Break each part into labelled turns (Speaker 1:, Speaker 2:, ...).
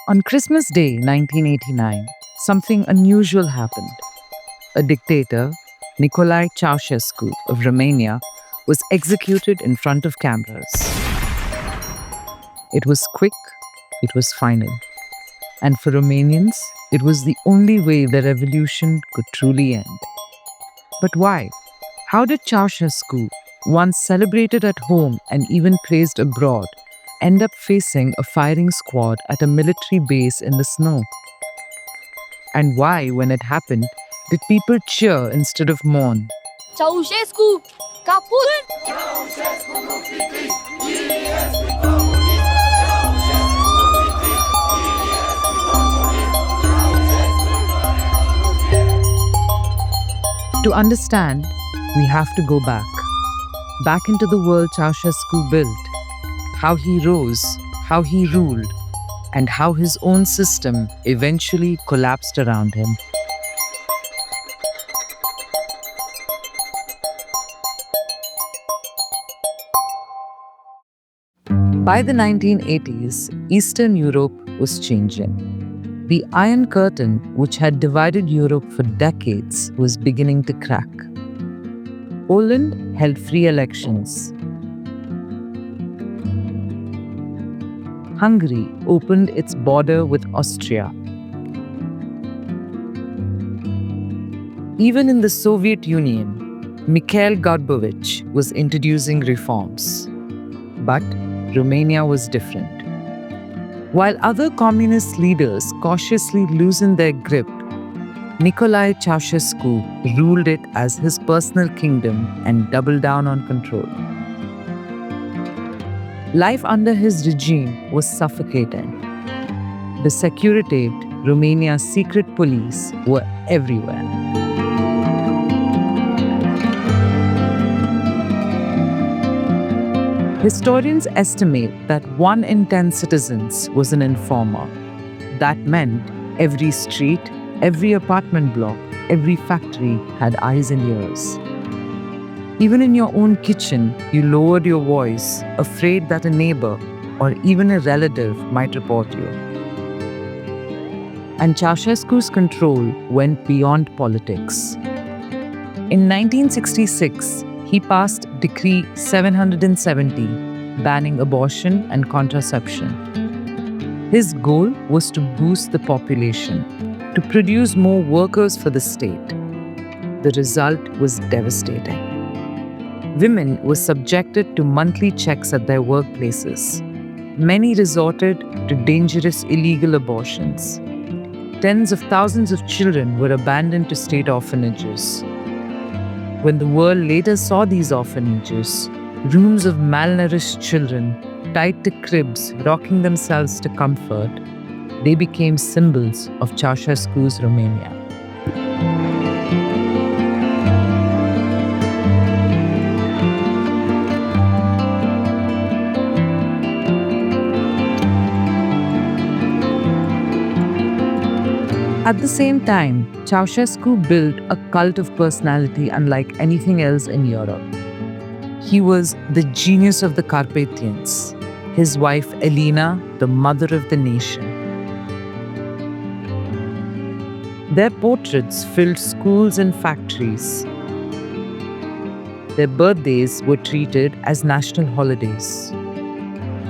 Speaker 1: On Christmas Day 1989, something unusual happened. A dictator, Nicolae Ceaușescu of Romania, was executed in front of cameras. It was quick, it was final. And for Romanians, it was the only way the revolution could truly end. But why? How did Ceaușescu, once celebrated at home and even praised abroad, end up facing a firing squad at a military base in the snow? And why, when it happened, did people cheer instead of mourn?
Speaker 2: Ceaușescu, caput!
Speaker 1: To understand, we have to go back into the world Ceaușescu built, how he rose, how he ruled, and how his own system eventually collapsed around him. By the 1980s, Eastern Europe was changing. The Iron Curtain, which had divided Europe for decades, was beginning to crack. Poland held free elections. Hungary opened its border with Austria. Even in the Soviet Union, Mikhail Gorbachev was introducing reforms. But Romania was different. While other communist leaders cautiously loosened their grip, Nicolae Ceaușescu ruled it as his personal kingdom and doubled down on control. Life under his regime was suffocating. The Securitate, Romania's secret police, were everywhere. Historians estimate that 1 in 10 citizens was an informer. That meant every street, every apartment block, every factory had eyes and ears. Even in your own kitchen, you lowered your voice, afraid that a neighbor or even a relative might report you. And Ceaușescu's control went beyond politics. In 1966, he passed Decree 770, banning abortion and contraception. His goal was to boost the population, to produce more workers for the state. The result was devastating. Women were subjected to monthly checks at their workplaces. Many resorted to dangerous illegal abortions. Tens of thousands of children were abandoned to state orphanages. When the world later saw these orphanages, rooms of malnourished children tied to cribs, rocking themselves to comfort, they became symbols of Ceaușescu's Romania. At the same time, Ceaușescu built a cult of personality unlike anything else in Europe. He was the genius of the Carpathians, his wife Elena, the mother of the nation. Their portraits filled schools and factories. Their birthdays were treated as national holidays.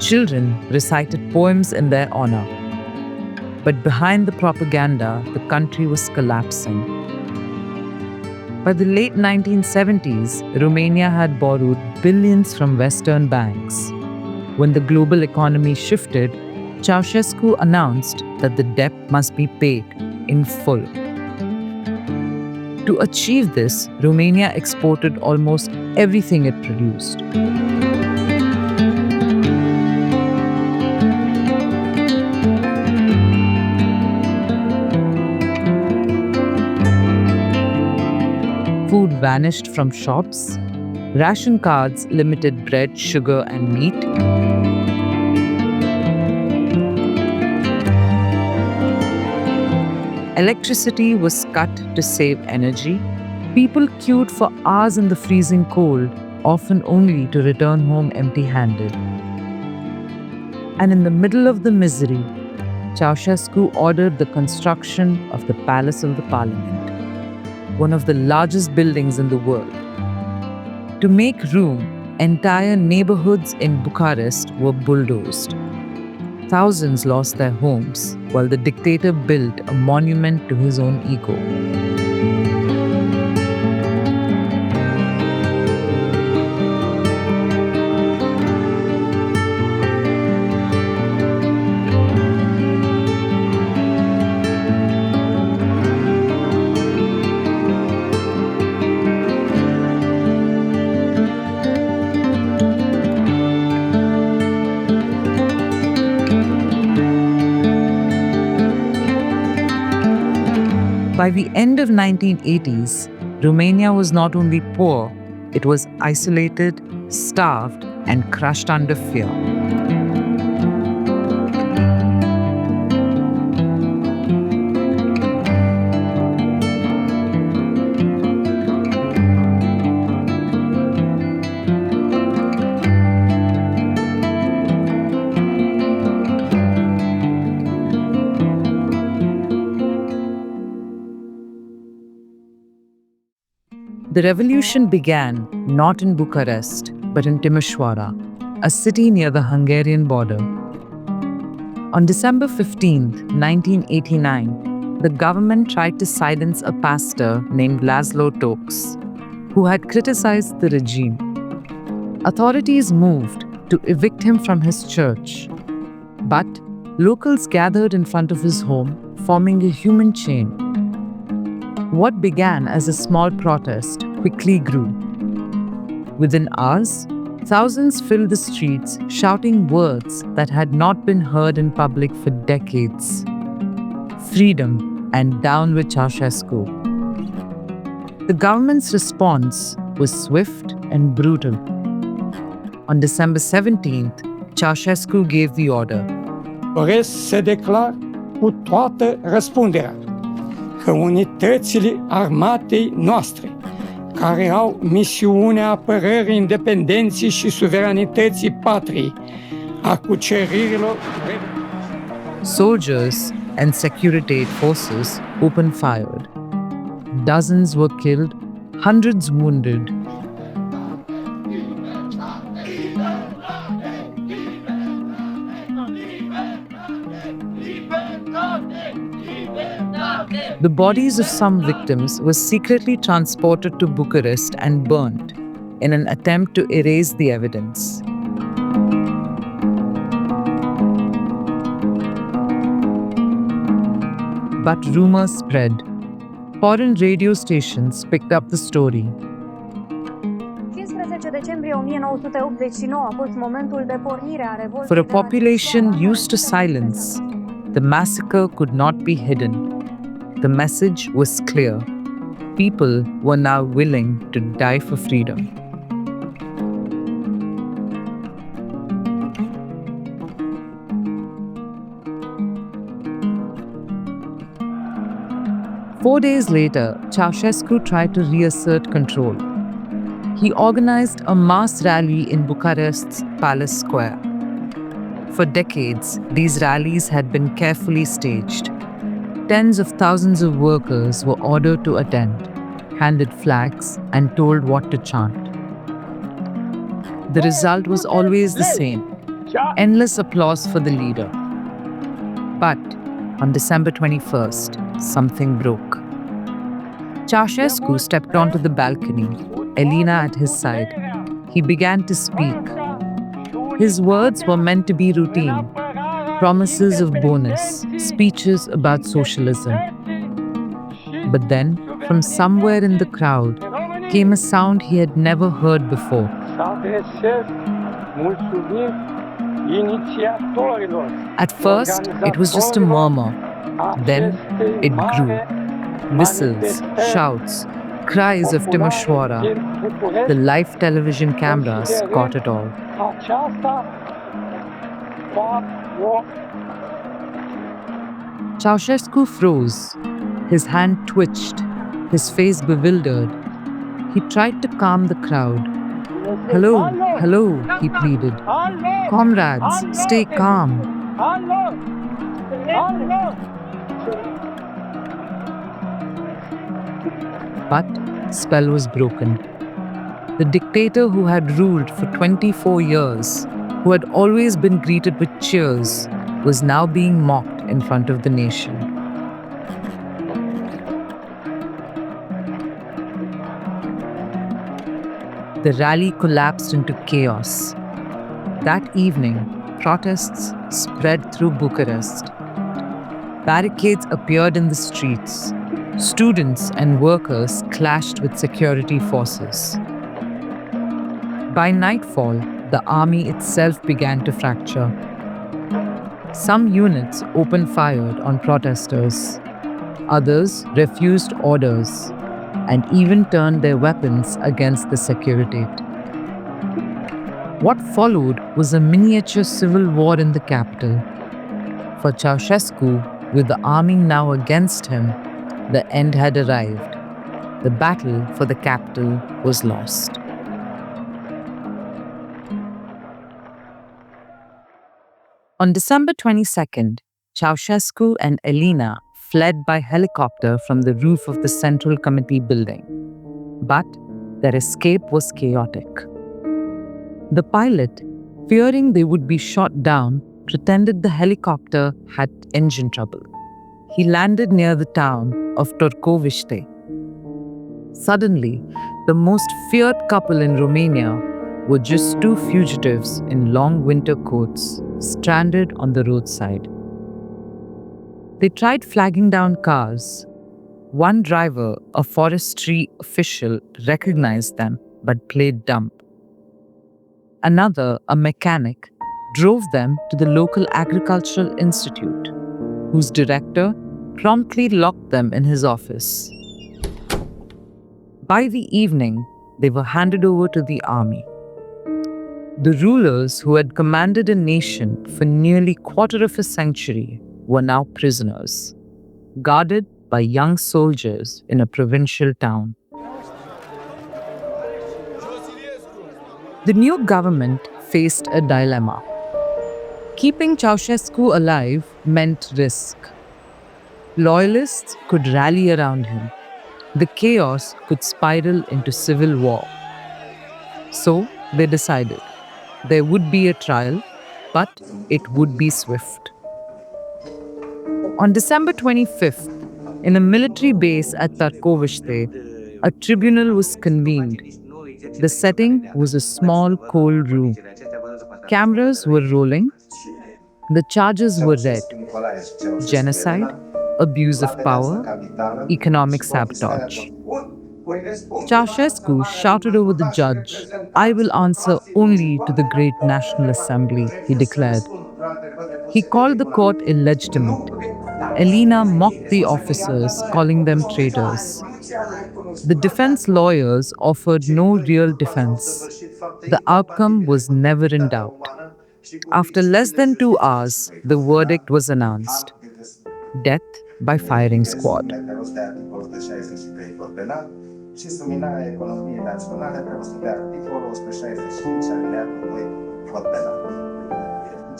Speaker 1: Children recited poems in their honor. But behind the propaganda, the country was collapsing. By the late 1970s, Romania had borrowed billions from Western banks. When the global economy shifted, Ceaușescu announced that the debt must be paid in full. To achieve this, Romania exported almost everything it produced. Food vanished from shops. Ration cards limited bread, sugar, and meat. Electricity was cut to save energy. People queued for hours in the freezing cold, often only to return home empty-handed. And in the middle of the misery, Ceaușescu ordered the construction of the Palace of the Parliament, one of the largest buildings in the world. To make room, entire neighborhoods in Bucharest were bulldozed. Thousands lost their homes, while the dictator built a monument to his own ego. By the end of 1980s, Romania was not only poor, it was isolated, starved, and crushed under fear. The revolution began not in Bucharest, but in Timișoara, a city near the Hungarian border. On December 15, 1989, the government tried to silence a pastor named Laszlo Toks, who had criticized the regime. Authorities moved to evict him from his church, but locals gathered in front of his home, forming a human chain. What began as a small protest quickly grew. Within hours, thousands filled the streets shouting words that had not been heard in public for decades. Freedom and down with Ceaușescu. The government's response was swift and brutal. On December 17th, Ceaușescu gave the order.
Speaker 3: Doresc să declar cu toată răspunderea că unitățile armatei noastre, care au misiunea apărării independenței și suveranității patriei, a cuceririlor.
Speaker 1: Soldiers and security forces opened fire. Dozens were killed, hundreds wounded. The bodies of some victims were secretly transported to Bucharest and burnt in an attempt to erase the evidence. But rumors spread. Foreign radio stations picked up the story.
Speaker 4: 15 decembrie 1989 a fost momentul de pornire a revoltei.
Speaker 1: For a population used to silence, the massacre could not be hidden. The message was clear. People were now willing to die for freedom. Four days later, Ceaușescu tried to reassert control. He organized a mass rally in Bucharest's Palace Square. For decades, these rallies had been carefully staged. Tens of thousands of workers were ordered to attend, handed flags, and told what to chant. The result was always the same: endless applause for the leader. But on December 21st, something broke. Ceaușescu stepped onto the balcony, Elena at his side. He began to speak. His words were meant to be routine, promises of bonus, speeches about socialism. But then, from somewhere in the crowd, came a sound he had never heard before. At first, it was just a murmur. Then, it grew. Whistles, shouts, cries of Timișoara. The live television cameras caught it all. Ceaușescu froze. His hand twitched, his face bewildered. He tried to calm the crowd. "Hello, hello," he pleaded. "Comrades, stay calm." But spell was broken. The dictator who had ruled for 24 years, who had always been greeted with cheers, was now being mocked in front of the nation. The rally collapsed into chaos. That evening, protests spread through Bucharest. Barricades appeared in the streets. Students and workers clashed with security forces. By nightfall, the army itself began to fracture. Some units opened fire on protesters. Others refused orders and even turned their weapons against the Securitate. What followed was a miniature civil war in the capital. For Ceaușescu, with the army now against him, the end had arrived. The battle for the capital was lost. On December 22nd, Ceaușescu and Elena fled by helicopter from the roof of the Central Committee building. But their escape was chaotic. The pilot, fearing they would be shot down, pretended the helicopter had engine trouble. He landed near the town of Târgoviște. Suddenly, the most feared couple in Romania were just two fugitives in long winter coats, stranded on the roadside. They tried flagging down cars. One driver, a forestry official, recognized them but played dumb. Another, a mechanic, drove them to the local agricultural institute, whose director promptly locked them in his office. By the evening, they were handed over to the army. The rulers who had commanded a nation for nearly quarter of a century were now prisoners, guarded by young soldiers in a provincial town. The new government faced a dilemma. Keeping Ceaușescu alive meant risk. Loyalists could rally around him. The chaos could spiral into civil war. So they decided there would be a trial, but it would be swift. On December 25th, in a military base at Târgoviște, a tribunal was convened. The setting was a small, cold room. Cameras were rolling. The charges were read: genocide, abuse of power, economic sabotage. Ceaușescu shouted over the judge, "I will answer only to the great National Assembly," he declared. He called the court illegitimate. Elena mocked the officers, calling them traitors. The defense lawyers offered no real defense. The outcome was never in doubt. After less than 2 hours, the verdict was announced: death by firing squad.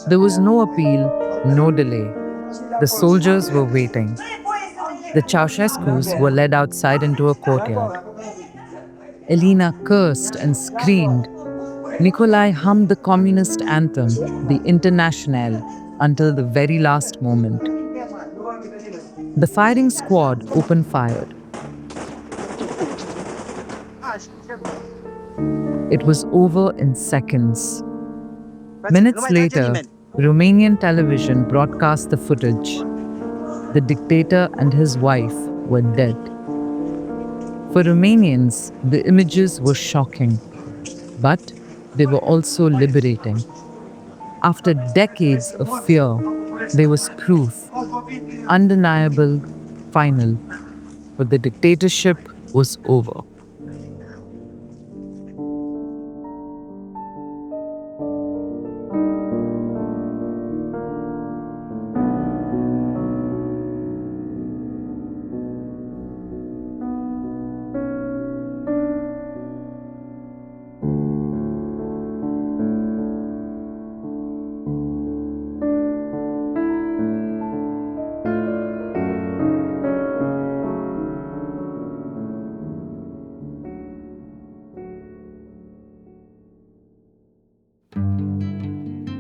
Speaker 1: There was no appeal, no delay. The soldiers were waiting. The Ceaușescus were led outside into a courtyard. Elena cursed and screamed. Nicolae hummed the communist anthem, the Internationale, until the very last moment. The firing squad opened fire. It was over in seconds. Minutes later, Romanian television broadcast the footage. The dictator and his wife were dead. For Romanians, the images were shocking, but they were also liberating. After decades of fear, there was proof, undeniable, final, but the dictatorship was over.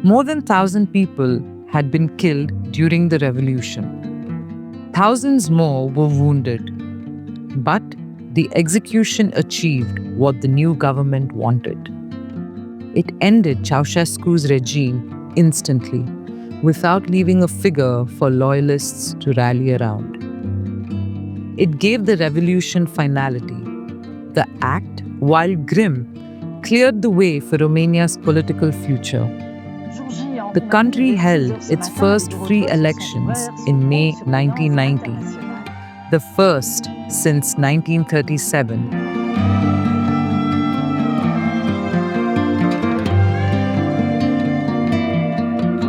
Speaker 1: More than 1,000 people had been killed during the revolution. Thousands more were wounded. But the execution achieved what the new government wanted. It ended Ceaușescu's regime instantly, without leaving a figure for loyalists to rally around. It gave the revolution finality. The act, while grim, cleared the way for Romania's political future. The country held its first free elections in May 1990, the first since 1937.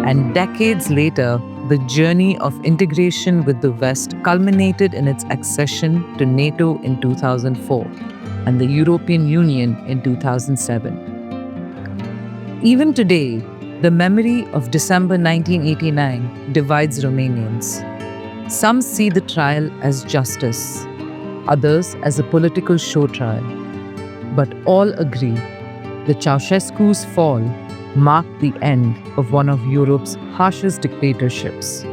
Speaker 1: And decades later, the journey of integration with the West culminated in its accession to NATO in 2004 and the European Union in 2007. Even today, the memory of December 1989 divides Romanians. Some see the trial as justice, others as a political show trial. But all agree that Ceaușescu's fall marked the end of one of Europe's harshest dictatorships.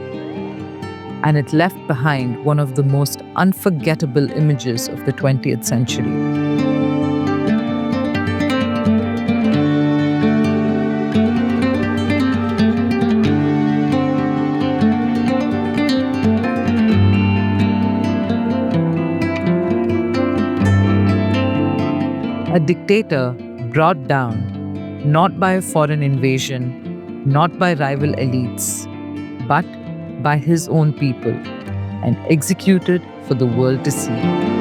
Speaker 1: And it left behind one of the most unforgettable images of the 20th century. A dictator brought down not by a foreign invasion, not by rival elites, but by his own people, and executed for the world to see.